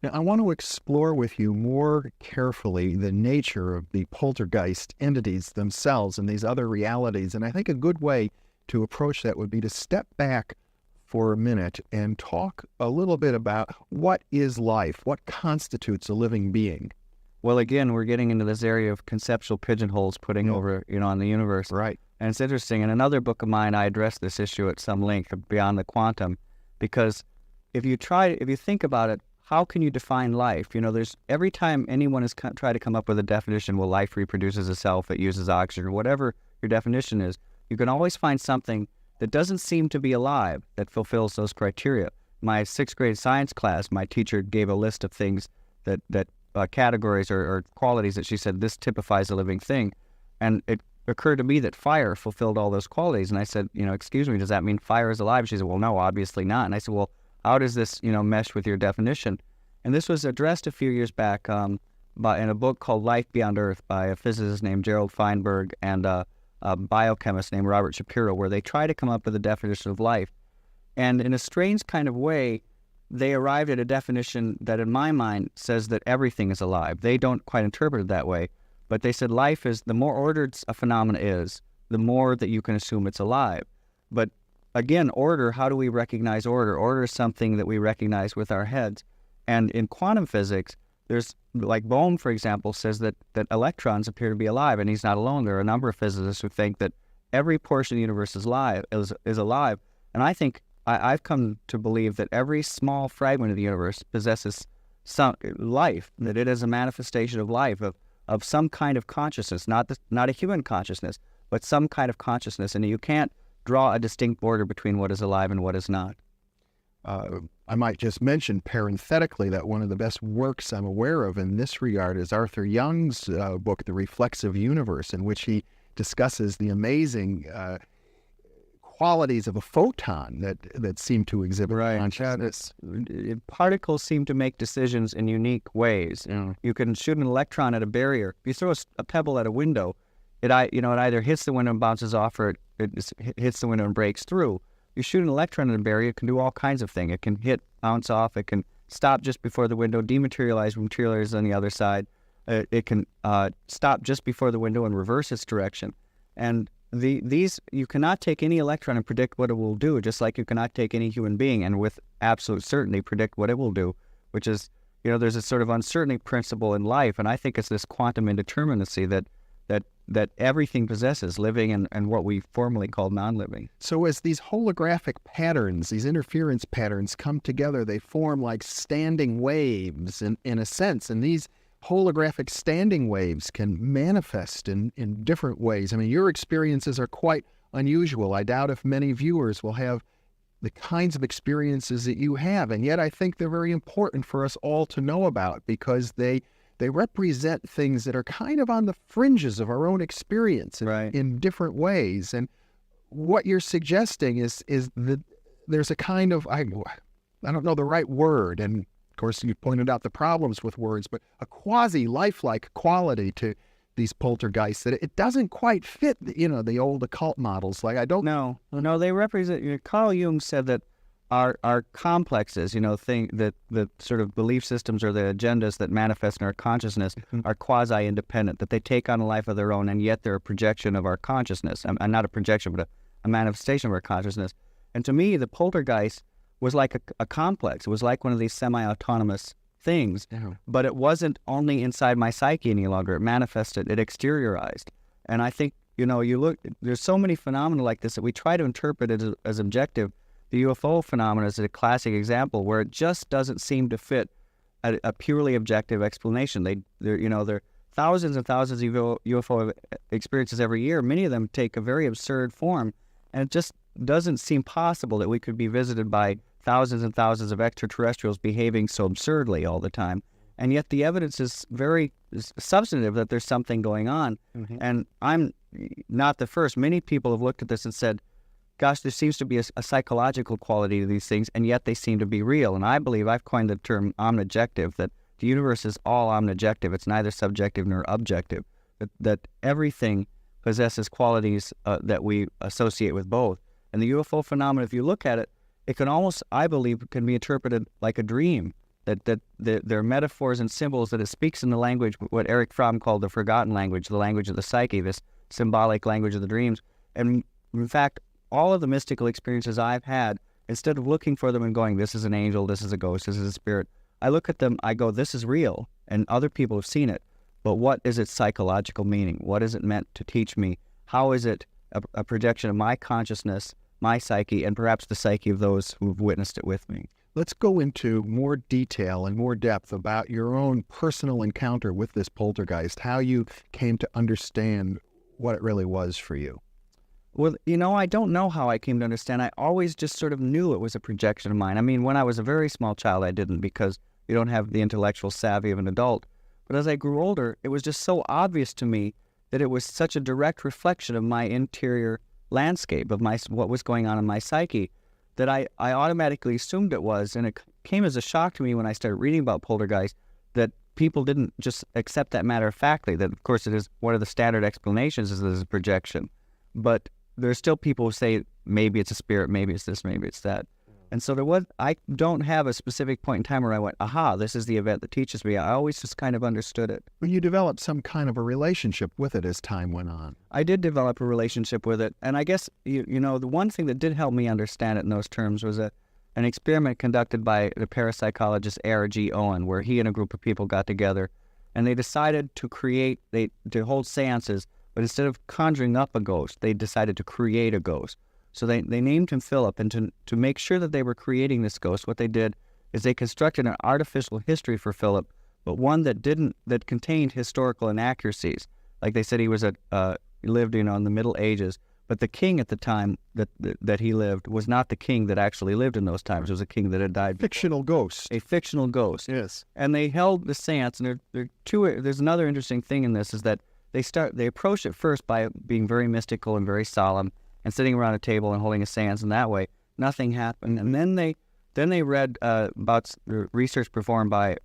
Now, I want to explore with you more carefully the nature of the poltergeist entities themselves and these other realities. And I think a good way to approach that would be to step back for a minute and talk a little bit about what is life, what constitutes a living being. Well, again, we're getting into this area of conceptual pigeonholes putting over, on the universe. Right. And it's interesting. In another book of mine, I address this issue at some length, Beyond the Quantum, because if you think about it, how can you define life? There's every time anyone has tried to come up with a definition, well, life reproduces itself, it uses oxygen, or whatever your definition is, you can always find something that doesn't seem to be alive that fulfills those criteria. My sixth grade science class, my teacher gave a list of things that categories or qualities that she said, this typifies a living thing. And it occurred to me that fire fulfilled all those qualities. And I said, excuse me, does that mean fire is alive? She said, well, no, obviously not. And I said, well, how does this, mesh with your definition? And this was addressed a few years back in a book called Life Beyond Earth by a physicist named Gerald Feinberg and a biochemist named Robert Shapiro, where they try to come up with a definition of life. And in a strange kind of way, they arrived at a definition that, in my mind, says that everything is alive. They don't quite interpret it that way, but they said life is, the more ordered a phenomena is, the more that you can assume it's alive. But again, order, how do we recognize order? Order is something that we recognize with our heads. And in quantum physics, there's, like Bohm, for example, says that electrons appear to be alive, and he's not alone. There are a number of physicists who think that every portion of the universe is alive. And I think I've come to believe that every small fragment of the universe possesses some life, that it is a manifestation of life, of some kind of consciousness, not a human consciousness, but some kind of consciousness. And you can't draw a distinct border between what is alive and what is not. I might just mention parenthetically that one of the best works I'm aware of in this regard is Arthur Young's book, The Reflexive Universe, in which he discusses the amazing qualities of a photon that seem to exhibit consciousness. Particles seem to make decisions in unique ways. You can shoot an electron at a barrier. If you throw a pebble at a window, it either hits the window and bounces off, or it hits the window and breaks through. You shoot an electron at a barrier, it can do all kinds of things. It can hit, bounce off, it can stop just before the window, dematerialize, materialize on the other side. It can stop just before the window and reverse its direction. And these, you cannot take any electron and predict what it will do, just like you cannot take any human being and with absolute certainty predict what it will do, which is, there's a sort of uncertainty principle in life. And I think it's this quantum indeterminacy that everything possesses, living and what we formerly called non-living. So as these holographic patterns, these interference patterns come together, they form like standing waves in a sense. And these holographic standing waves can manifest in different ways. I mean, your experiences are quite unusual. I doubt if many viewers will have the kinds of experiences that you have. And yet I think they're very important for us all to know about, because they represent things that are kind of on the fringes of our own experience in different ways. And what you're suggesting is that there's a kind of, I don't know the right word, and of course you pointed out the problems with words, but a quasi-lifelike quality to these poltergeists that it doesn't quite fit, the old occult models. Like, I don't know. No, they represent, Carl Jung said that our complexes, that the sort of belief systems or the agendas that manifest in our consciousness are quasi-independent, that they take on a life of their own, and yet they're a projection of our consciousness. And not a projection, but a manifestation of our consciousness. And to me, the poltergeist was like a complex. It was like one of these semi-autonomous things, but it wasn't only inside my psyche any longer. It manifested, it exteriorized. And I think, there's so many phenomena like this that we try to interpret it as objective. The UFO phenomenon is a classic example where it just doesn't seem to fit a purely objective explanation. There are thousands and thousands of UFO experiences every year. Many of them take a very absurd form, and it just doesn't seem possible that we could be visited by thousands and thousands of extraterrestrials behaving so absurdly all the time. And yet the evidence is very substantive that there's something going on. And I'm not the first. Many people have looked at this and said, gosh, there seems to be a psychological quality to these things, and yet they seem to be real. And I believe I've coined the term omnijective, that the universe is all omnijective. It's neither subjective nor objective, that everything possesses qualities that we associate with both. And the UFO phenomenon, if you look at it, it can almost, I believe, can be interpreted like a dream, that they're metaphors and symbols, that it speaks in the language, what Eric Fromm called the forgotten language, the language of the psyche, this symbolic language of the dreams. And in fact, all of the mystical experiences I've had, instead of looking for them and going, this is an angel, this is a ghost, this is a spirit, I look at them, I go, this is real, and other people have seen it, but what is its psychological meaning? What is it meant to teach me? How is it a projection of my consciousness, my psyche, and perhaps the psyche of those who've witnessed it with me? Let's go into more detail and more depth about your own personal encounter with this poltergeist, how you came to understand what it really was for you. Well, I don't know how I came to understand. I always just sort of knew it was a projection of mine. I mean, when I was a very small child, I didn't, because you don't have the intellectual savvy of an adult. But as I grew older, it was just so obvious to me that it was such a direct reflection of my interior landscape, of what was going on in my psyche, that I automatically assumed it was. And it came as a shock to me when I started reading about poltergeist that people didn't just accept that matter of factly, that of course it is one of the standard explanations is there's a projection. But there are still people who say maybe it's a spirit, maybe it's this, maybe it's that. And so I don't have a specific point in time where I went, aha, this is the event that teaches me. I always just kind of understood it. When you developed some kind of a relationship with it as time went on. I did develop a relationship with it. And I guess, the one thing that did help me understand it in those terms was an experiment conducted by the parapsychologist R. G. Owen, where he and a group of people got together and they decided to hold seances, but instead of conjuring up a ghost, they decided to create a ghost. So they named him Philip, and to make sure that they were creating this ghost, what they did is they constructed an artificial history for Philip, but one that contained historical inaccuracies. Like they said, he lived in the Middle Ages, but the king at the time that he lived was not the king that actually lived in those times. It was a king that had died. Fictional ghost. A fictional ghost. Yes. And they held the seance, and there's another interesting thing in this is that they approached it first by being very mystical and very solemn, and sitting around a table and holding a seance in that way. Nothing happened. And then they read about the research performed by an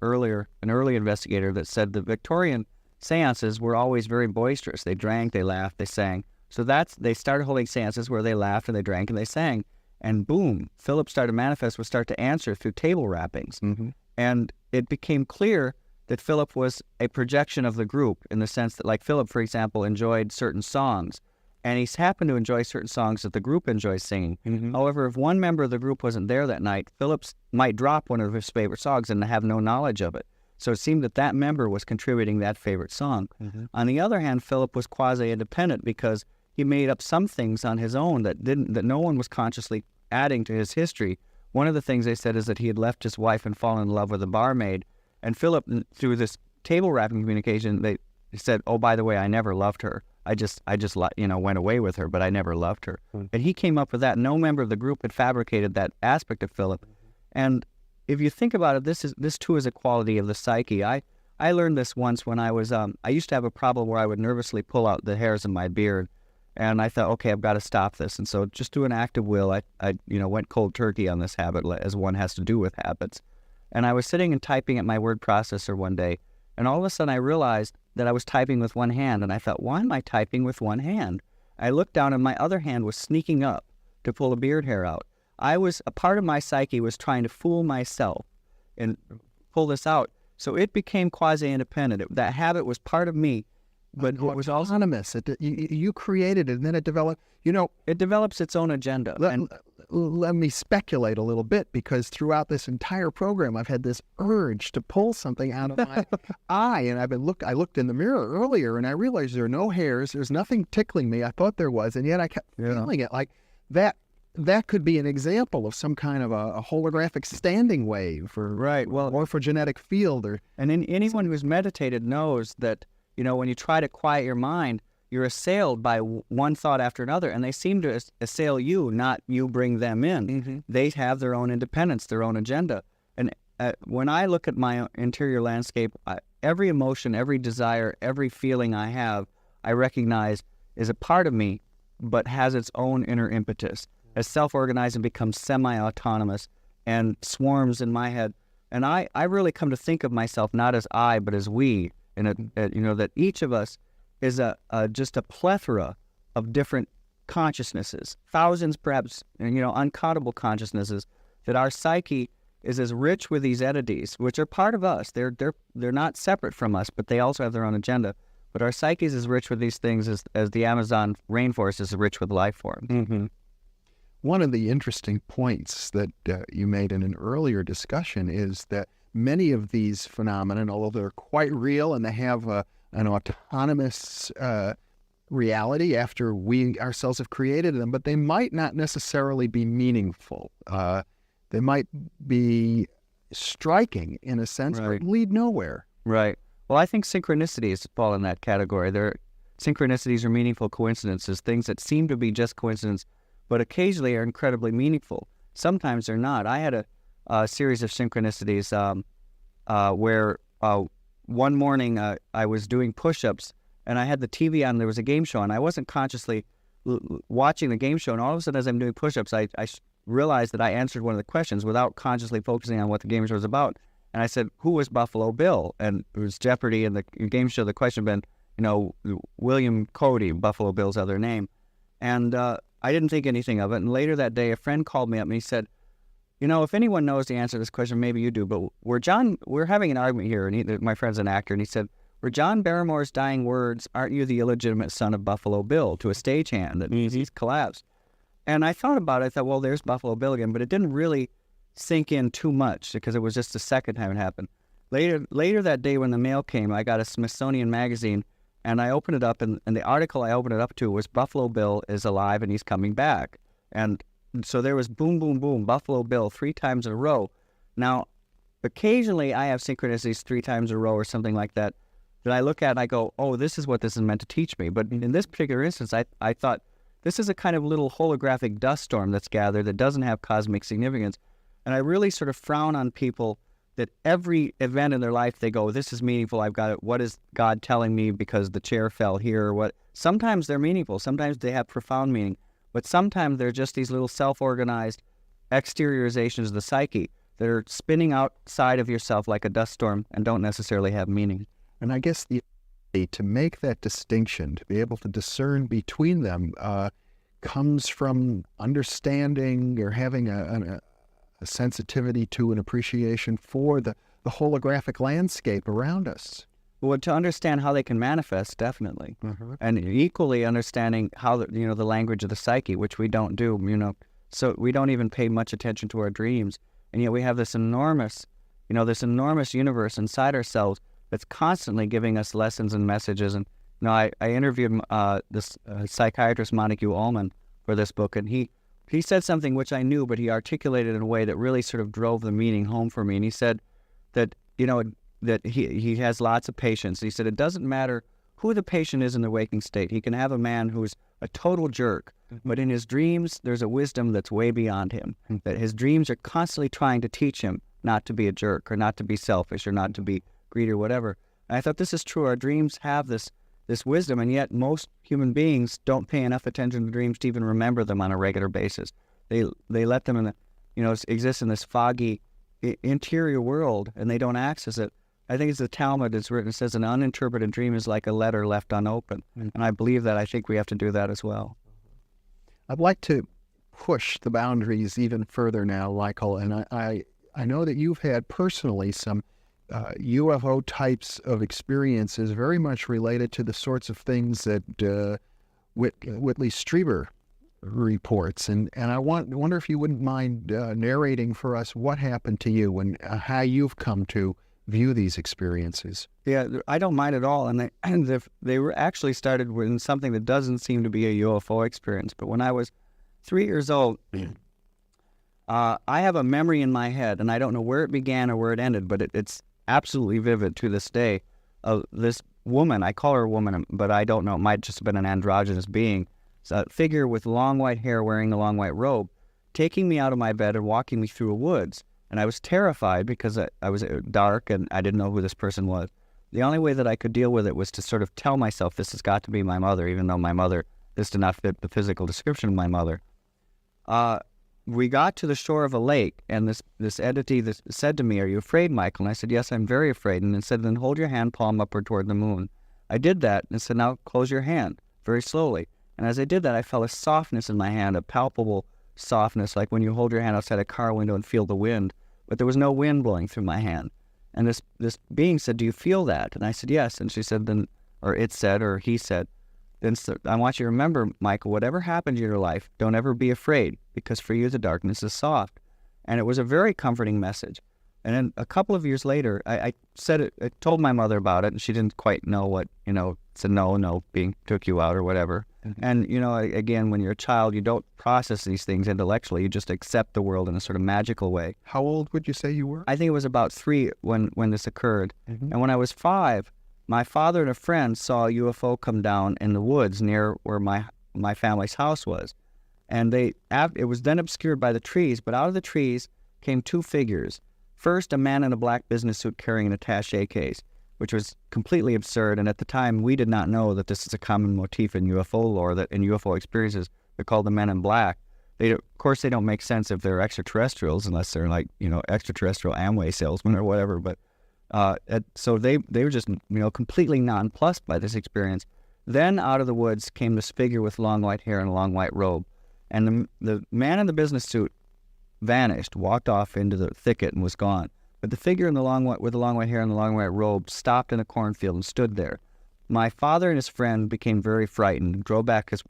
early investigator that said the Victorian seances were always very boisterous. They drank, they laughed, they sang. So they started holding seances where they laughed and they drank and they sang. And boom, Philip started would start to answer through table rappings. Mm-hmm. And it became clear that Philip was a projection of the group, in the sense that, like, Philip, for example, enjoyed certain songs. And he's happened to enjoy certain songs that the group enjoys singing. Mm-hmm. However, if one member of the group wasn't there that night, Phillips might drop one of his favorite songs and have no knowledge of it. So it seemed that member was contributing that favorite song. Mm-hmm. On the other hand, Philip was quasi-independent because he made up some things on his own that no one was consciously adding to his history. One of the things they said is that he had left his wife and fallen in love with a barmaid. And Philip, through this table rapping communication, they said, "Oh, by the way, I never loved her. I just went away with her, but I never loved her." Mm. And he came up with that. No member of the group had fabricated that aspect of Philip. And if you think about it, this too is a quality of the psyche. I learned this once when I was, I used to have a problem where I would nervously pull out the hairs in my beard. And I thought, okay, I've got to stop this. And so just through an act of will, I went cold turkey on this habit, as one has to do with habits. And I was sitting and typing at my word processor one day, and all of a sudden I realized that I was typing with one hand, and I thought, why am I typing with one hand? I looked down, and my other hand was sneaking up to pull a beard hair out. A part of my psyche was trying to fool myself and pull this out. So it became quasi-independent. That habit was part of me, but it was also autonomous. You created it, and then it developed. It develops its own agenda. Let me speculate a little bit, because throughout this entire program, I've had this urge to pull something out of my eye, and I looked in the mirror earlier, and I realized there are no hairs. There's nothing tickling me. I thought there was, and yet I kept feeling it like that. That could be an example of some kind of a holographic standing wave, or morphogenetic field, and anyone who's meditated knows that when you try to quiet your mind, you're assailed by one thought after another, and they seem to assail you, not you bring them in. Mm-hmm. They have their own independence, their own agenda. And when I look at my interior landscape, every emotion, every desire, every feeling I have, I recognize is a part of me, but has its own inner impetus, as self-organized and becomes semi-autonomous and swarms in my head. And I really come to think of myself not as I, but as we, and that each of us is just a plethora of different consciousnesses, thousands, perhaps, uncountable consciousnesses, that our psyche is as rich with these entities, which are part of us. They're not separate from us, but they also have their own agenda. But our psyche is as rich with these things as the Amazon rainforest is rich with life forms. Mm-hmm. One of the interesting points that you made in an earlier discussion is that many of these phenomena, although they're quite real and they have an autonomous reality after we ourselves have created them, but they might not necessarily be meaningful. They might be striking in a sense, Right. but lead nowhere. Right. Well, I think synchronicities fall in that category. Synchronicities are meaningful coincidences, things that seem to be just coincidence, but occasionally are incredibly meaningful. Sometimes they're not. I had a series of synchronicities where one morning I was doing push-ups, and I had the TV on. There was a game show, and I wasn't consciously watching the game show. And all of a sudden, as I'm doing push-ups, I realized that I answered one of the questions without consciously focusing on what the game show was about. And I said, "Who was Buffalo Bill?" And it was Jeopardy, and the game show, the question had been, William Cody, Buffalo Bill's other name. And I didn't think anything of it. And later that day, a friend called me up and he said, if anyone knows the answer to this question, maybe you do, but we're having an argument here, and my friend's an actor, and he said, were John Barrymore's dying words, "Aren't you the illegitimate son of Buffalo Bill?" to a stagehand, and he's collapsed. And I thought about it. I thought, well, there's Buffalo Bill again, but it didn't really sink in too much because it was just the second time it happened. Later that day when the mail came, I got a Smithsonian magazine, and I opened it up, and the article I opened it up to was Buffalo Bill is alive and he's coming back. And so there was boom, boom, boom, Buffalo Bill 3 times in a row. Now, occasionally I have synchronicities 3 times in a row or something like that I look at and I go, oh, this is what this is meant to teach me. But in this particular instance, I thought this is a kind of little holographic dust storm that's gathered that doesn't have cosmic significance. And I really sort of frown on people that every event in their life, they go, this is meaningful, I've got it. What is God telling me because the chair fell here or what? Sometimes they're meaningful. Sometimes they have profound meaning. But sometimes they're just these little self-organized exteriorizations of the psyche that are spinning outside of yourself like a dust storm and don't necessarily have meaning. And I guess to make that distinction, to be able to discern between them, comes from understanding or having a sensitivity to an appreciation for the holographic landscape around us. Well, to understand how they can manifest, definitely. Mm-hmm. And equally understanding how, the language of the psyche, which we don't do, so we don't even pay much attention to our dreams. And yet we have this enormous universe inside ourselves that's constantly giving us lessons and messages. And, I interviewed this psychiatrist, Montague Ullman, for this book, and he said something which I knew, but he articulated in a way that really sort of drove the meaning home for me. And he said that, that he has lots of patients. He said it doesn't matter who the patient is in the waking state. He can have a man who's a total jerk, but in his dreams, there's a wisdom that's way beyond him, that his dreams are constantly trying to teach him not to be a jerk or not to be selfish or not to be greedy or whatever. And I thought this is true. Our dreams have this wisdom, and yet most human beings don't pay enough attention to dreams to even remember them on a regular basis. They let them exist in this foggy interior world, and they don't access it. I think it's the Talmud that's written. It says an uninterpreted dream is like a letter left unopened, and I believe that. I think we have to do that as well. I'd like to push the boundaries even further now, Michael, and I know that you've had personally some UFO types of experiences very much related to the sorts of things that Whitley Strieber reports. And I wonder if you wouldn't mind narrating for us what happened to you and how you've come to view these experiences. Yeah, I don't mind at all. And they were actually started with something that doesn't seem to be a UFO experience. But when I was 3 years old, I have a memory in my head, and I don't know where it began or where it ended, but it's absolutely vivid to this day, of this woman. I call her a woman, but I don't know. It might just have been an androgynous being. It's a figure with long white hair wearing a long white robe, taking me out of my bed and walking me through a woods. And I was terrified because I was dark and I didn't know who this person was. The only way that I could deal with it was to sort of tell myself this has got to be my mother, even though this did not fit the physical description of my mother. We got to the shore of a lake, and this entity said to me, "Are you afraid, Michael?" And I said, "Yes, I'm very afraid." And it said, "Then hold your hand palm upward toward the moon." I did that, and it said, "Now close your hand," very slowly. And as I did that, I felt a softness in my hand, a palpable softness, like when you hold your hand outside a car window and feel the wind. but there was no wind blowing through my hand. And this being said, "Do you feel that?" And I said, "Yes." And she said, "Then," or it said, or he said, "Then I want you to remember, Michael, whatever happens in your life, don't ever be afraid, because for you the darkness is soft." And it was a very comforting message. And then a couple of years later, I said it. I told my mother about it, and she didn't quite know what, said no, being took you out or whatever. Mm-hmm. And again, when you're a child, you don't process these things intellectually. You just accept the world in a sort of magical way. How old would you say you were? I think it was about 3 when this occurred. Mm-hmm. And when I was 5, my father and a friend saw a UFO come down in the woods near where my family's house was. And it was then obscured by the trees, but out of the trees came 2 figures. First, a man in a black business suit carrying an attaché case, which was completely absurd. And at the time, we did not know that this is a common motif in UFO lore, that in UFO experiences, they're called the men in black. Of course, they don't make sense if they're extraterrestrials, unless they're like, extraterrestrial Amway salesmen or whatever. But so they were just, completely nonplussed by this experience. Then out of the woods came this figure with long white hair and a long white robe. And the man in the business suit vanished, walked off into the thicket and was gone. But the figure with the long white hair and the long white robe stopped in a cornfield and stood there. My father and his friend became very frightened, drove back because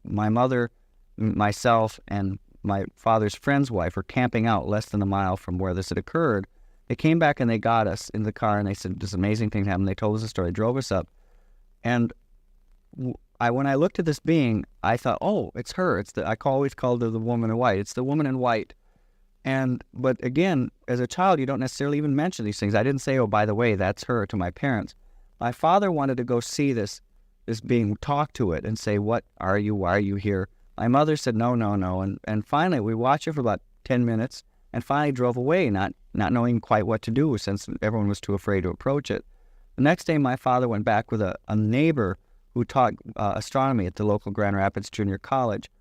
my mother, myself, and my father's friend's wife were camping out less than a mile from where this had occurred. They came back and they got us in the car and they said, "This amazing thing happened." They told us the story, drove us up. And when I looked at this being, I thought, "Oh, it's her. I always called her the woman in white. It's the woman in white." But again, as a child, you don't necessarily even mention these things. I didn't say, "Oh, by the way, that's her," to my parents. My father wanted to go see this being, talk to it and say, "What are you? Why are you here?" My mother said, "No, no, no." And finally, we watched it for about 10 minutes and finally drove away, not knowing quite what to do since everyone was too afraid to approach it. The next day, my father went back with a neighbor who taught astronomy at the local Grand Rapids Junior College.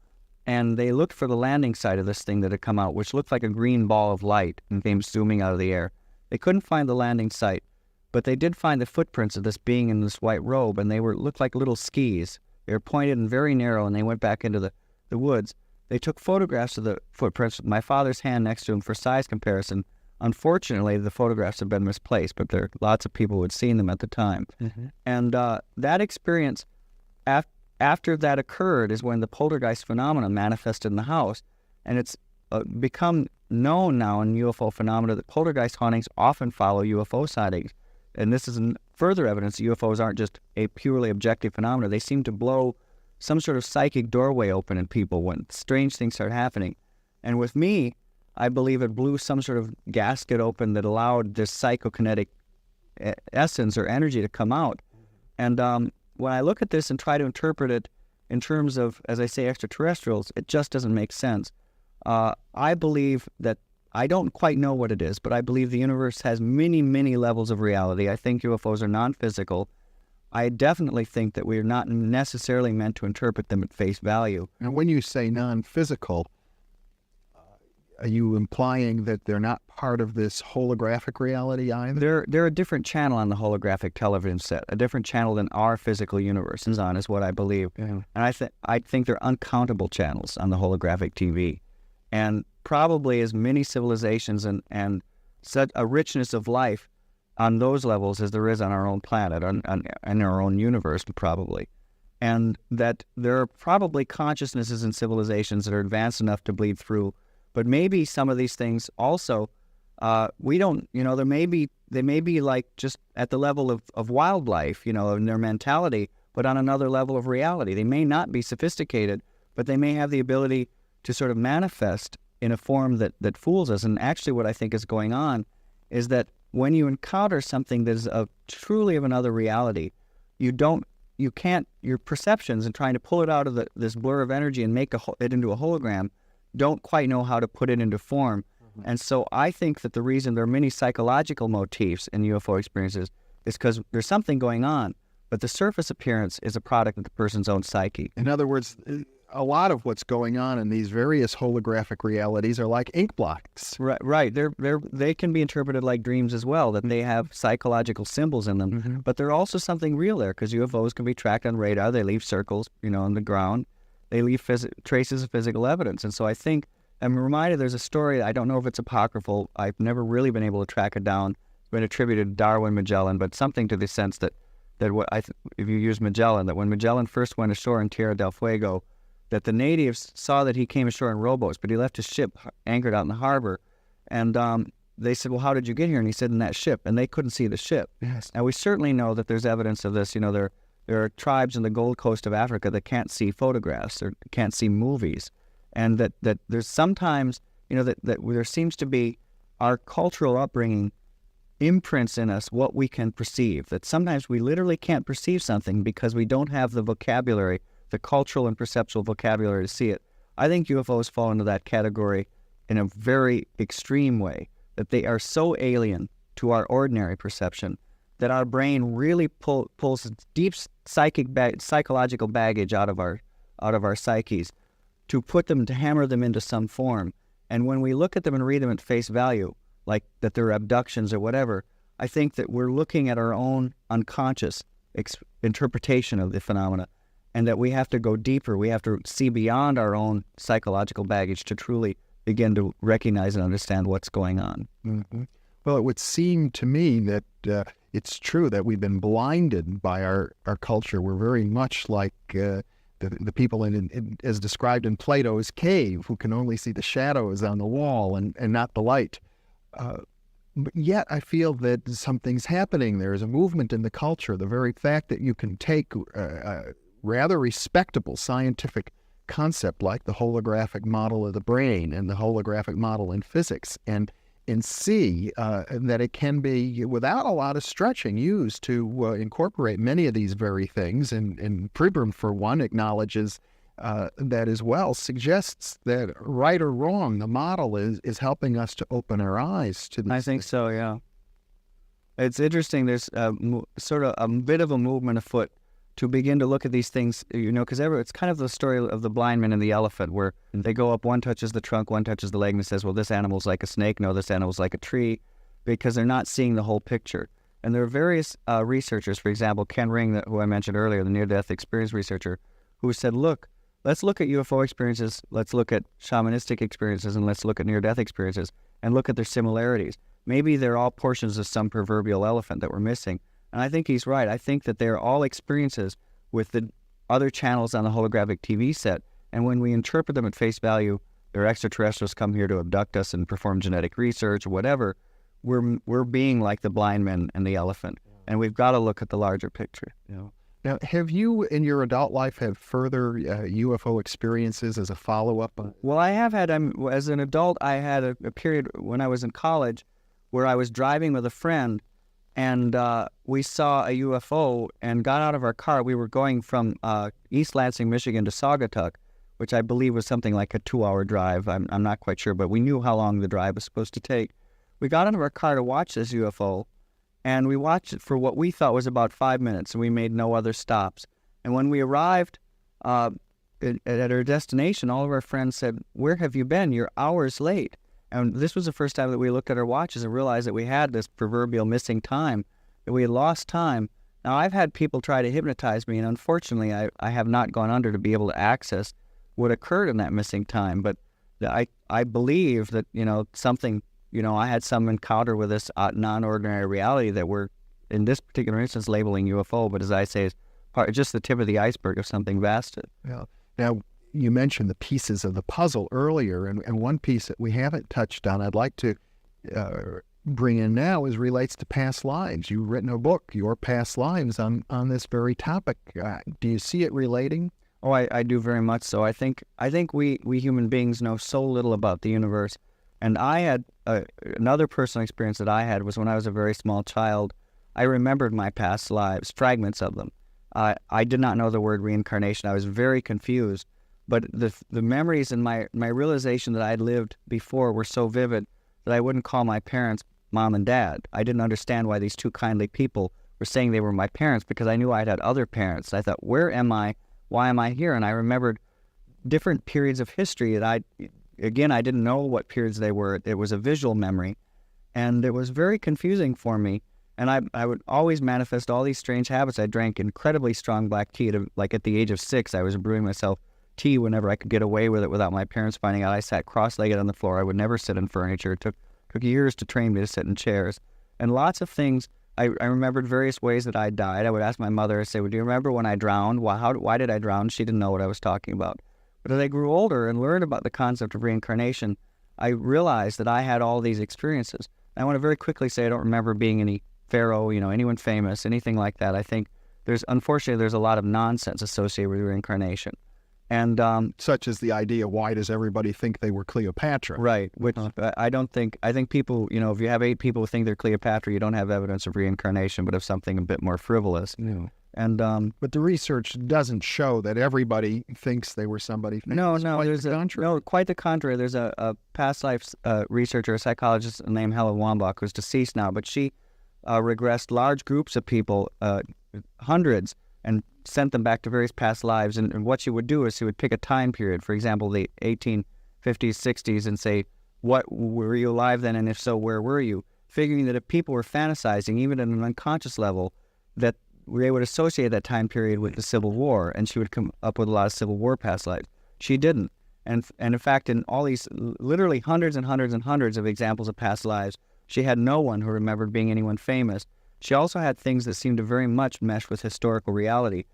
And they looked for the landing site of this thing that had come out, which looked like a green ball of light and came zooming out of the air. They couldn't find the landing site, but they did find the footprints of this being in this white robe, and they looked like little skis. They were pointed and very narrow, and they went back into the woods. They took photographs of the footprints with my father's hand next to him for size comparison. Unfortunately, the photographs have been misplaced, but there are lots of people who had seen them at the time. Mm-hmm. And that experience, after that occurred, is when the poltergeist phenomenon manifested in the house. And it's become known now in UFO phenomena that poltergeist hauntings often follow UFO sightings. And this is further evidence that UFOs aren't just a purely objective phenomena. They seem to blow some sort of psychic doorway open in people when strange things start happening. And with me, I believe it blew some sort of gasket open that allowed this psychokinetic essence or energy to come out. And when I look at this and try to interpret it in terms of, as I say, extraterrestrials, it just doesn't make sense. I believe that I don't quite know what it is, but I believe the universe has many, many levels of reality. I think UFOs are non-physical. I definitely think that we are not necessarily meant to interpret them at face value. And when you say non-physical, are you implying that they're not part of this holographic reality either? They're a different channel on the holographic television set, a different channel than our physical universe is on, is what I believe. Yeah. And I think they're uncountable channels on the holographic TV. And probably as many civilizations and such a richness of life on those levels as there is on our own planet, in our own universe, probably. And that there are probably consciousnesses and civilizations that are advanced enough to bleed through. But maybe some of these things also, we don't, they may be like just at the level of wildlife, in their mentality, but on another level of reality. They may not be sophisticated, but they may have the ability to sort of manifest in a form that fools us. And actually what I think is going on is that when you encounter something that is truly of another reality, you can't, your perceptions and trying to pull it out of this blur of energy and make it into a hologram don't quite know how to put it into form. Mm-hmm. And so I think that the reason there are many psychological motifs in UFO experiences is because there's something going on, but the surface appearance is a product of the person's own psyche. In other words, a lot of what's going on in these various holographic realities are like ink blots. Right. They can be interpreted like dreams as well, that they have psychological symbols in them. Mm-hmm. But there's also something real there, because UFOs can be tracked on radar. They leave circles, on the ground. They leave traces of physical evidence. And so I think I'm reminded there's a story, I don't know if it's apocryphal, I've never really been able to track it down. It's been attributed to Darwin Magellan, but something to the sense that if you use Magellan, that when Magellan first went ashore in Tierra del Fuego, that the natives saw that he came ashore in rowboats, but he left his ship anchored out in the harbor. And they said, well, how did you get here? And he said, in that ship. And they couldn't see the ship. Yes. Now, we certainly know that there's evidence of this. There are tribes in the Gold Coast of Africa that can't see photographs or can't see movies. And that there's sometimes, that there seems to be our cultural upbringing imprints in us what we can perceive, that sometimes we literally can't perceive something because we don't have the vocabulary, the cultural and perceptual vocabulary to see it. I think UFOs fall into that category in a very extreme way, that they are so alien to our ordinary perception that our brain really pulls deep psychological baggage out of our psyches to hammer them into some form. And when we look at them and read them at face value, like that they're abductions or whatever, I think that we're looking at our own unconscious interpretation of the phenomena, and that we have to go deeper. We have to see beyond our own psychological baggage to truly begin to recognize and understand what's going on. Mm-hmm. Well, it would seem to me that it's true that we've been blinded by our culture. We're very much like the people as described in Plato's cave, who can only see the shadows on the wall and not the light. But yet I feel that something's happening. There's a movement in the culture. The very fact that you can take a rather respectable scientific concept like the holographic model of the brain and the holographic model in physics and see that it can be, without a lot of stretching, used to incorporate many of these very things. And Pribram, for one, acknowledges that as well, suggests that, right or wrong, the model is helping us to open our eyes to these I think so, yeah. It's interesting. There's sort of a bit of a movement afoot to begin to look at these things, because it's kind of the story of the blind man and the elephant, where they go up, one touches the trunk, one touches the leg, and says, well, this animal's like a snake, no, this animal's like a tree, because they're not seeing the whole picture. And there are various researchers, for example, Ken Ring, who I mentioned earlier, the near-death experience researcher, who said, look, let's look at UFO experiences, let's look at shamanistic experiences, and let's look at near-death experiences, and look at their similarities. Maybe they're all portions of some proverbial elephant that we're missing. And I think he's right. I think that they're all experiences with the other channels on the holographic TV set. And when we interpret them at face value, they're extraterrestrials come here to abduct us and perform genetic research or whatever, we're being like the blind man and the elephant. And we've got to look at the larger picture. Now, have you, in your adult life, had further UFO experiences as a follow-up? Well, I have had, as an adult, I had a period when I was in college where I was driving with a friend, and we saw a UFO and got out of our car. We were going from East Lansing, Michigan to Saugatuck, which I believe was something like a 2-hour drive. I'm not quite sure, but we knew how long the drive was supposed to take. We got out of our car to watch this UFO, and we watched it for what we thought was about 5 minutes, and we made no other stops. And when we arrived at our destination, all of our friends said, where have you been? You're hours late. And this was the first time that we looked at our watches and realized that we had this proverbial missing time, that we had lost time. Now, I've had people try to hypnotize me, and unfortunately, I have not gone under to be able to access what occurred in that missing time. But I believe that, something, I had some encounter with this non-ordinary reality that we're, in this particular instance, labeling UFO, but as I say, is just the tip of the iceberg of something vast. Yeah. Now, you mentioned the pieces of the puzzle earlier, and one piece that we haven't touched on I'd like to bring in now relates to past lives. You've written a book, Your Past Lives, on this very topic. Do you see it relating? Oh, I do very much so. I think we human beings know so little about the universe. And I had another personal experience that I had was when I was a very small child. I remembered my past lives, fragments of them. I did not know the word reincarnation. I was very confused. But the memories and my realization that I had lived before were so vivid that I wouldn't call my parents mom and dad. I didn't understand why these two kindly people were saying they were my parents, because I knew I had other parents. I thought, where am I? Why am I here? And I remembered different periods of history that I didn't know what periods they were. It was a visual memory. And it was very confusing for me. And I would always manifest all these strange habits. I drank incredibly strong black tea. Like at the age of 6, I was brewing myself tea whenever I could get away with it without my parents finding out. I sat cross-legged on the floor. I would never sit in furniture. It took years to train me to sit in chairs. And lots of things, I remembered various ways that I died. I would ask my mother, I'd say, well, do you remember when I drowned? Why did I drown? She didn't know what I was talking about. But as I grew older and learned about the concept of reincarnation, I realized that I had all these experiences. I want to very quickly say I don't remember being any pharaoh, anyone famous, anything like that. I think unfortunately, there's a lot of nonsense associated with reincarnation. And such as the idea, why does everybody think they were Cleopatra? Right, which I think people, if you have 8 people who think they're Cleopatra, you don't have evidence of reincarnation, but of something a bit more frivolous. Yeah. And but the research doesn't show that everybody thinks they were somebody famous. Quite the contrary. There's a past life researcher, a psychologist named Helen Wambach, who's deceased now, but she regressed large groups of people, hundreds, and sent them back to various past lives. And what she would do is she would pick a time period, for example, the 1850s, 60s, and say, what were you alive then? And if so, where were you? Figuring that if people were fantasizing, even at an unconscious level, that they would associate that time period with the Civil War, and she would come up with a lot of Civil War past lives. She didn't. And in fact, in all these literally hundreds and hundreds and hundreds of examples of past lives, she had no one who remembered being anyone famous. She also had things that seemed to very much mesh with historical reality.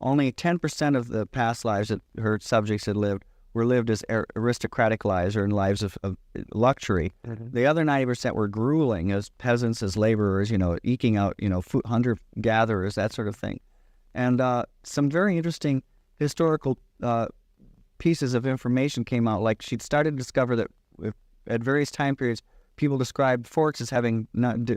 Only 10% of the past lives that her subjects had lived were lived as aristocratic lives or in lives of luxury. Mm-hmm. The other 90% were grueling as peasants, as laborers, eking out, hunter-gatherers, that sort of thing. And some very interesting historical pieces of information came out. Like she'd started to discover that at various time periods, people described forks as having,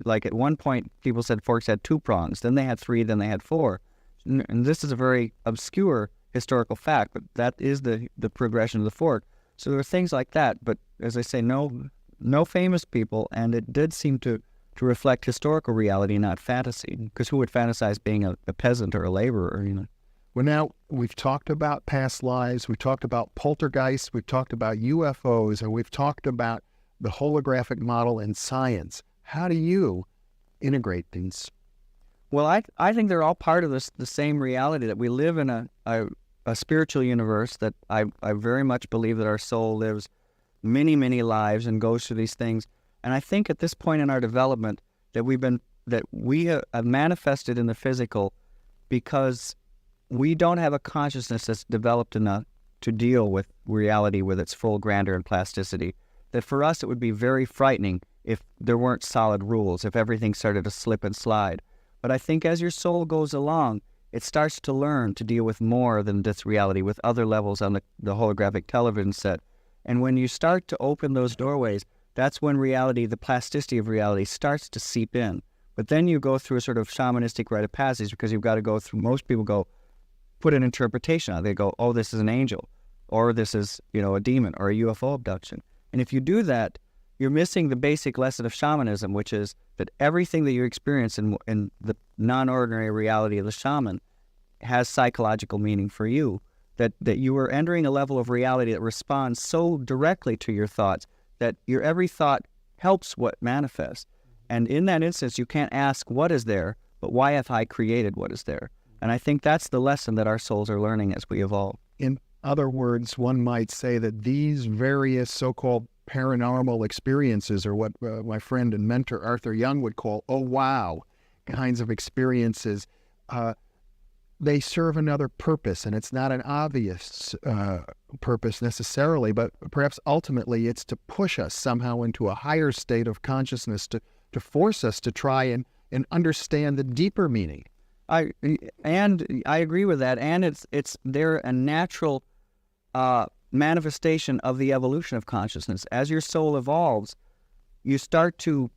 like at one point, people said forks had 2 prongs, then they had 3, then they had 4. And this is a very obscure historical fact, but that is the progression of the fork. So there are things like that, but as I say, no famous people, and it did seem to reflect historical reality, not fantasy, because who would fantasize being a peasant or a laborer, Well, now, we've talked about past lives, we've talked about poltergeists, we've talked about UFOs, and we've talked about the holographic model in science. How do you integrate these? Well, I think they're all part of the same reality, that we live in a spiritual universe, that I very much believe that our soul lives many, many lives and goes through these things. And I think at this point in our development that we have manifested in the physical because we don't have a consciousness that's developed enough to deal with reality with its full grandeur and plasticity. That for us it would be very frightening if there weren't solid rules, if everything started to slip and slide. But I think as your soul goes along, it starts to learn to deal with more than this reality, with other levels on the holographic television set. And when you start to open those doorways, that's when reality, the plasticity of reality, starts to seep in. But then you go through a sort of shamanistic rite of passage, because you've got to go through, most people put an interpretation on it. They go, oh, this is an angel, or this is, a demon, or a UFO abduction. And if you do that, you're missing the basic lesson of shamanism, which is that everything that you experience in the non-ordinary reality of the shaman has psychological meaning for you, that you are entering a level of reality that responds so directly to your thoughts that your every thought helps what manifests. And in that instance, you can't ask what is there, but why have I created what is there? And I think that's the lesson that our souls are learning as we evolve. In other words, one might say that these various so-called paranormal experiences are what my friend and mentor Arthur Young would call, oh, wow, kinds of experiences. They serve another purpose, and it's not an obvious purpose necessarily, but perhaps ultimately it's to push us somehow into a higher state of consciousness, to force us to try and understand the deeper meaning. I agree with that, and they're a natural manifestation of the evolution of consciousness. As your soul evolves, you start to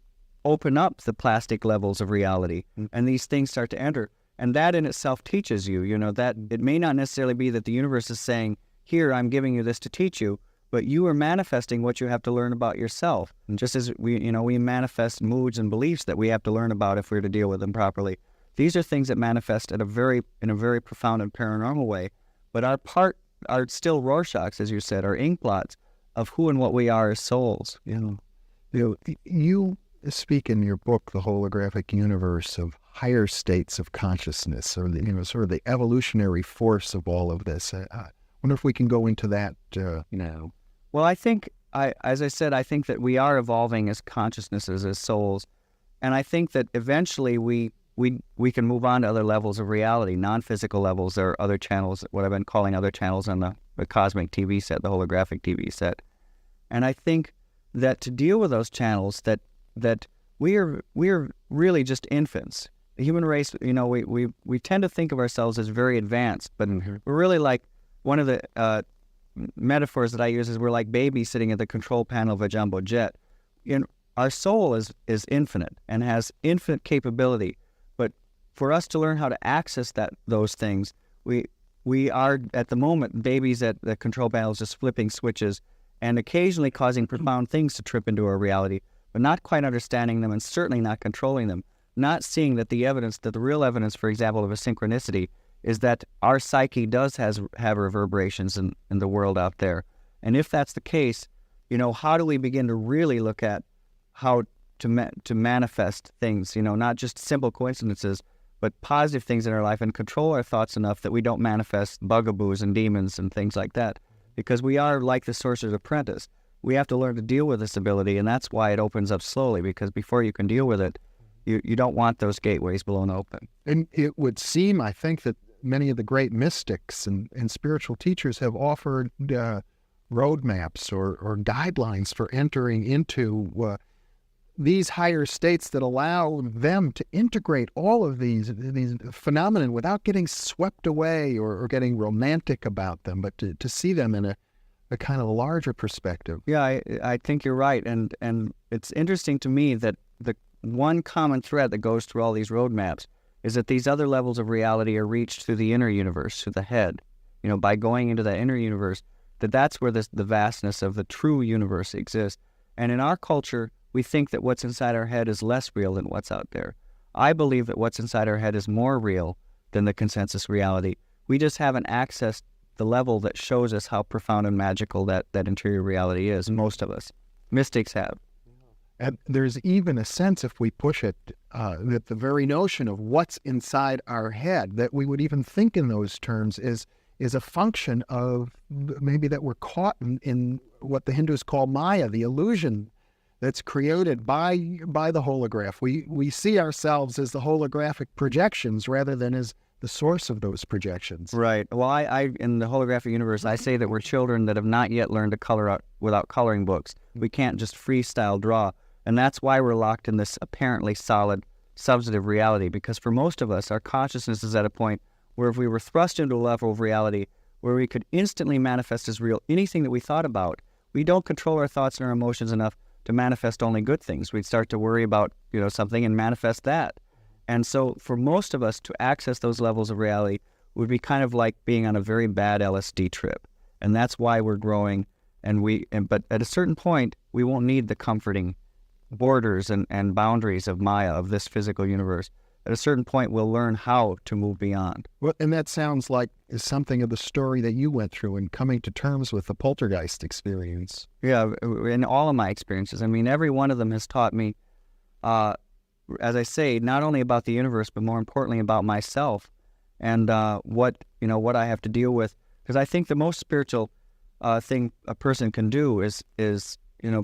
open up the plastic levels of reality, and these things start to enter. And that in itself teaches you, that it may not necessarily be that the universe is saying, here, I'm giving you this to teach you, but you are manifesting what you have to learn about yourself. And just as we manifest moods and beliefs that we have to learn about if we're to deal with them properly. These are things that manifest in a very profound and paranormal way, but are still Rorschachs, as you said, are inkblots of who and what we are as souls. You speak in your book, The Holographic Universe, of higher states of consciousness, or sort of the evolutionary force of all of this. Wonder if we can go into that. No. Well, as I said, I think that we are evolving as consciousnesses, as souls, and I think that eventually we can move on to other levels of reality, non-physical levels, or other channels, what I've been calling other channels on the cosmic TV set, the holographic TV set. And I think that to deal with those channels, that we are really just infants. The human race, we tend to think of ourselves as very advanced, but we're really like, one of the metaphors that I use is we're like babies sitting at the control panel of a jumbo jet. Our soul is infinite and has infinite capability, but for us to learn how to access those things, we are at the moment babies at the control panels, just flipping switches and occasionally causing profound things to trip into our reality, but not quite understanding them and certainly not controlling them. Not seeing that the real evidence, for example, of a synchronicity is that our psyche does have reverberations in the world out there. And if that's the case, how do we begin to really look at how to manifest things, not just simple coincidences, but positive things in our life, and control our thoughts enough that we don't manifest bugaboos and demons and things like that. Because we are like the sorcerer's apprentice. We have to learn to deal with this ability, and that's why it opens up slowly, because before you can deal with it, you don't want those gateways blown open. And it would seem, I think, that many of the great mystics and spiritual teachers have offered roadmaps or guidelines for entering into these higher states that allow them to integrate all of these phenomena without getting swept away or getting romantic about them, but to see them in a kind of a larger perspective. Yeah, I think you're right. And it's interesting to me that the one common thread that goes through all these roadmaps is that these other levels of reality are reached through the inner universe, through the head. By going into that inner universe, that's where the vastness of the true universe exists. And in our culture, we think that what's inside our head is less real than what's out there. I believe that what's inside our head is more real than the consensus reality. We just haven't accessed the level that shows us how profound and magical that interior reality is, most of us. Mystics have. And there's even a sense, if we push it, that the very notion of what's inside our head, that we would even think in those terms, is a function of maybe that we're caught in what the Hindus call Maya, the illusion that's created by the holograph. We see ourselves as the holographic projections rather than as the source of those projections. Right. Well, I in the holographic universe, I say that we're children that have not yet learned to color out without coloring books. We can't just freestyle draw. And that's why we're locked in this apparently solid, substantive reality, because for most of us, our consciousness is at a point where if we were thrust into a level of reality where we could instantly manifest as real anything that we thought about, we don't control our thoughts and our emotions enough to manifest only good things. We'd start to worry about, something and manifest that. And so for most of us to access those levels of reality would be kind of like being on a very bad LSD trip. And that's why we're growing. But at a certain point, we won't need the comforting borders and boundaries of Maya, of this physical universe. At a certain point, we'll learn how to move beyond. Well, and that sounds like something of the story that you went through in coming to terms with the poltergeist experience. Yeah, in all of my experiences. I mean, every one of them has taught me, as I say, not only about the universe, but more importantly about myself and what I have to deal with. Because I think the most spiritual thing a person can do is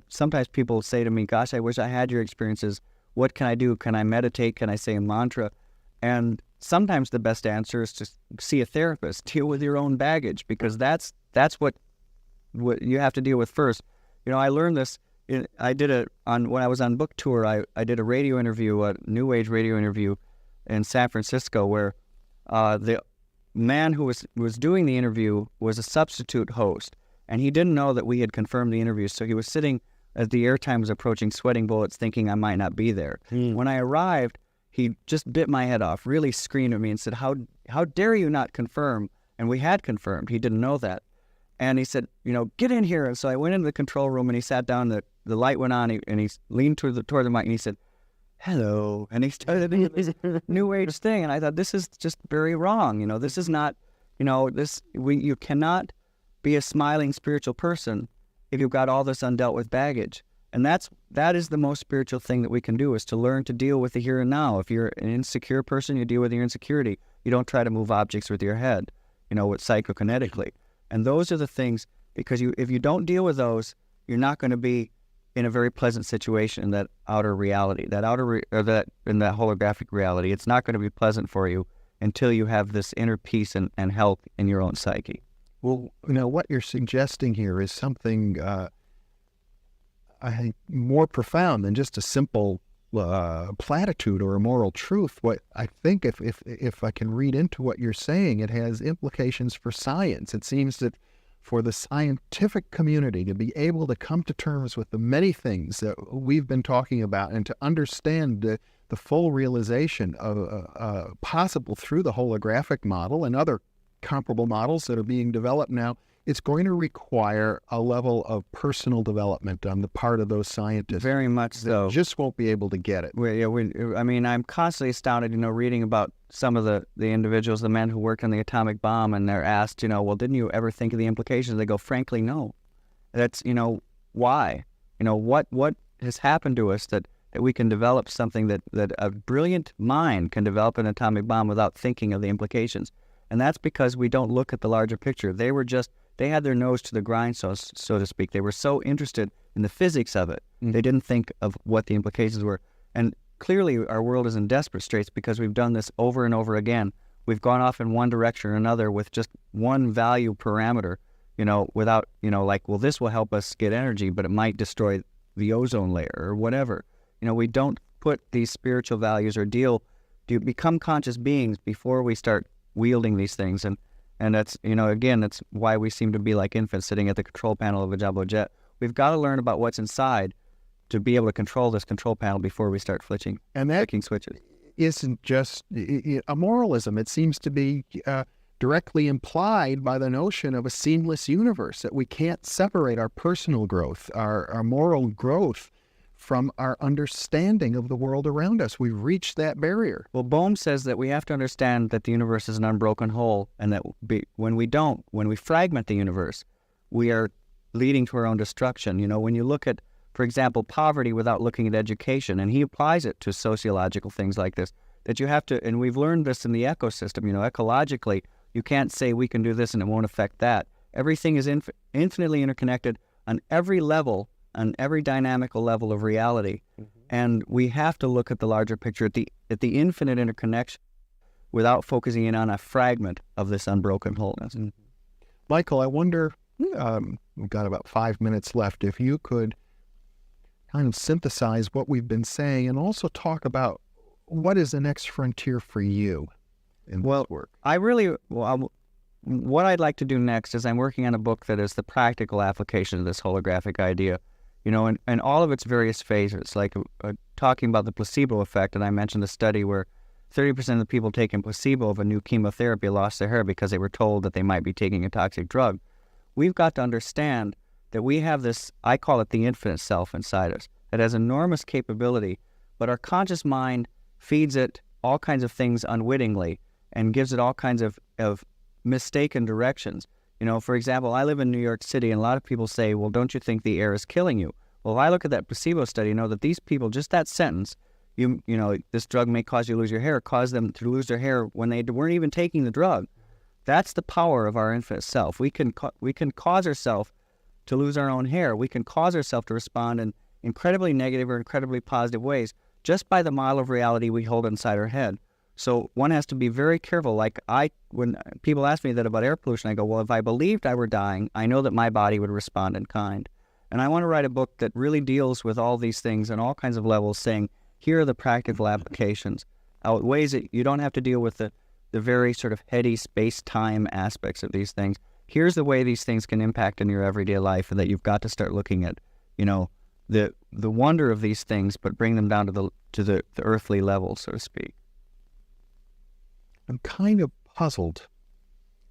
sometimes people say to me, gosh, I wish I had your experiences. What can I do? Can I meditate? Can I say a mantra? And sometimes the best answer is to see a therapist, deal with your own baggage, because that's what you have to deal with first. I learned this. When I was on book tour, I did a radio interview, a New Age radio interview in San Francisco, where the man who was doing the interview was a substitute host. And he didn't know that we had confirmed the interview, so he was sitting as the airtime was approaching, sweating bullets, thinking I might not be there. When I arrived, he just bit my head off, really screamed at me and said, how dare you not confirm? And we had confirmed. He didn't know that. And he said, get in here. And so I went into the control room, and he sat down, the light went on, and he leaned toward the mic, and he said, hello. And he started this New Age thing, and I thought, this is just very wrong. This is not, you cannot be a smiling spiritual person if you've got all this undealt with baggage. And that is the most spiritual thing that we can do, is to learn to deal with the here and now. If you're an insecure person, you deal with your insecurity. You don't try to move objects with your head, psychokinetically. And those are the things, because if you don't deal with those, you're not going to be in a very pleasant situation in that outer reality, in that holographic reality. It's not going to be pleasant for you until you have this inner peace and health in your own psyche. Well, what you're suggesting here is something, I think, more profound than just a simple platitude or a moral truth. What I think, if I can read into what you're saying, it has implications for science. It seems that for the scientific community to be able to come to terms with the many things that we've been talking about and to understand the full realization of possible through the holographic model and other comparable models that are being developed now, it's going to require a level of personal development on the part of those scientists. Very much so. Just won't be able to get it. I mean, I'm constantly astounded, reading about some of the individuals, the men who worked on the atomic bomb, and they're asked, well, didn't you ever think of the implications? They go, frankly, no. That's, why? What has happened to us that we can develop something that a brilliant mind can develop an atomic bomb without thinking of the implications? And that's because we don't look at the larger picture. They had their nose to the grind, so to speak. They were so interested in the physics of it. They didn't think of what the implications were. And clearly our world is in desperate straits because we've done this over and over again. We've gone off in one direction or another with just one value parameter, without, like, well, this will help us get energy, but it might destroy the ozone layer or whatever. We don't put these spiritual values or do become conscious beings before we start wielding these things. And that's, again, that's why we seem to be like infants sitting at the control panel of a jumbo jet. We've got to learn about what's inside to be able to control this control panel before we start flicking switches. Isn't just a moralism. It seems to be directly implied by the notion of a seamless universe, that we can't separate our personal growth, our moral growth, from our understanding of the world around us. We've reached that barrier. Well, Bohm says that we have to understand that the universe is an unbroken whole, and that when we fragment the universe, we are leading to our own destruction. When you look at, for example, poverty without looking at education, and he applies it to sociological things like this, that you have to, and we've learned this in the ecosystem, ecologically, you can't say we can do this and it won't affect that. Everything is infinitely interconnected on every level, on every dynamical level of reality. And we have to look at the larger picture, at the infinite interconnection, without focusing in on a fragment of this unbroken wholeness. Michael, I wonder, we've got about 5 minutes left, if you could kind of synthesize what we've been saying and also talk about what is the next frontier for you in this work. What I'd like to do next is I'm working on a book that is the practical application of this holographic idea, in all of its various phases, like talking about the placebo effect. And I mentioned the study where 30% of the people taking placebo of a new chemotherapy lost their hair because they were told that they might be taking a toxic drug. We've got to understand that we have this, I call it the infinite self inside us, that has enormous capability, but our conscious mind feeds it all kinds of things unwittingly and gives it all kinds of mistaken directions. For example, I live in New York City, and a lot of people say, well, don't you think the air is killing you? Well, if I look at that placebo study, know that these people, just that sentence, this drug may cause you to lose your hair, caused them to lose their hair when they weren't even taking the drug. That's the power of our infinite self. We can cause ourselves to lose our own hair. We can cause ourselves to respond in incredibly negative or incredibly positive ways just by the model of reality we hold inside our head. So one has to be very careful. Like when people ask me that about air pollution, I go, well, if I believed I were dying, I know that my body would respond in kind. And I want to write a book that really deals with all these things on all kinds of levels, saying, here are the practical applications, ways that you don't have to deal with the very sort of heady space-time aspects of these things. Here's the way these things can impact in your everyday life, and that you've got to start looking at, the wonder of these things, but bring them down to the earthly level, so to speak. I'm kind of puzzled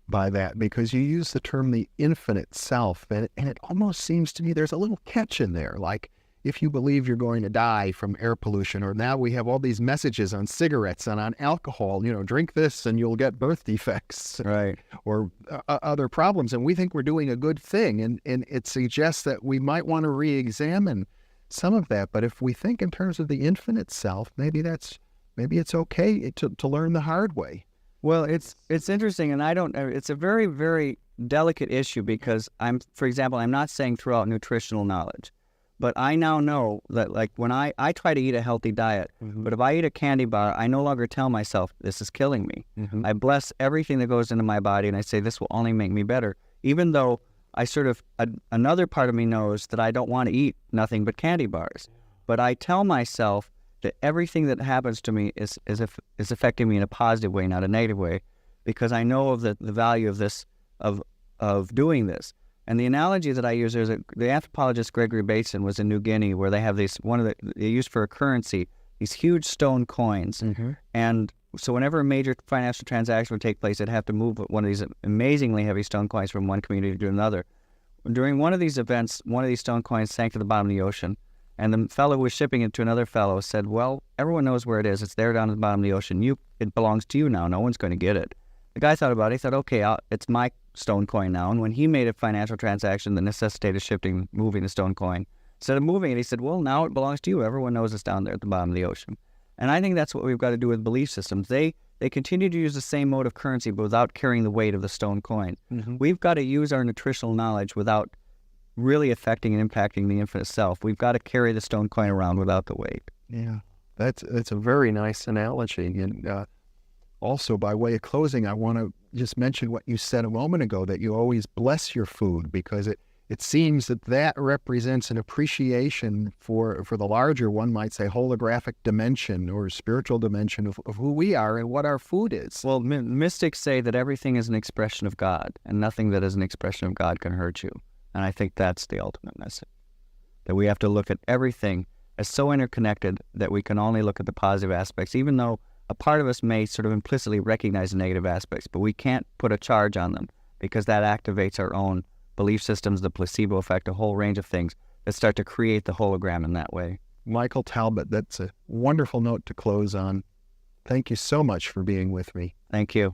by that, because you use the term the infinite self, and it almost seems to me there's a little catch in there. Like, if you believe you're going to die from air pollution, or now we have all these messages on cigarettes and on alcohol, drink this and you'll get birth defects, right, or other problems, and we think we're doing a good thing, and it suggests that we might want to re-examine some of that. But if we think in terms of the infinite self, maybe it's okay to learn the hard way. Well, it's interesting, and I don't. It's a very, very delicate issue because for example, I'm not saying throw out nutritional knowledge, but I now know that like when I try to eat a healthy diet, but if I eat a candy bar, I no longer tell myself this is killing me. I bless everything that goes into my body, and I say this will only make me better, even though I sort of another part of me knows that I don't want to eat nothing but candy bars, but I tell myself that everything that happens to me is affecting me in a positive way, not a negative way, because I know of the value of this, of doing this. And the analogy that I use, the anthropologist Gregory Bateson was in New Guinea, where they have these, they use for a currency, these huge stone coins. And so whenever a major financial transaction would take place, they'd have to move one of these amazingly heavy stone coins from one community to another. During one of these events, one of these stone coins sank to the bottom of the ocean. And the fellow who was shipping it to another fellow said, well, everyone knows where it is. It's there down at the bottom of the ocean. It belongs to you now. No one's going to get it. The guy thought about it. He thought, okay, it's my stone coin now. And when he made a financial transaction that necessitated moving the stone coin, instead of moving it, he said, well, now it belongs to you. Everyone knows it's down there at the bottom of the ocean. And I think that's what we've got to do with belief systems. They continue to use the same mode of currency, but without carrying the weight of the stone coin. We've got to use our nutritional knowledge without really affecting and impacting the infinite self. We've got to carry the stone coin around without the weight. Yeah, that's a very nice analogy. And also, by way of closing, I want to just mention what you said a moment ago, that you always bless your food, because it seems that represents an appreciation for the larger, one might say, holographic dimension or spiritual dimension of who we are and what our food is. Well, mystics say that everything is an expression of God, and nothing that is an expression of God can hurt you. And I think that's the ultimate message, that we have to look at everything as so interconnected that we can only look at the positive aspects, even though a part of us may sort of implicitly recognize the negative aspects, but we can't put a charge on them because that activates our own belief systems, the placebo effect, a whole range of things that start to create the hologram in that way. Michael Talbot, that's a wonderful note to close on. Thank you so much for being with me. Thank you.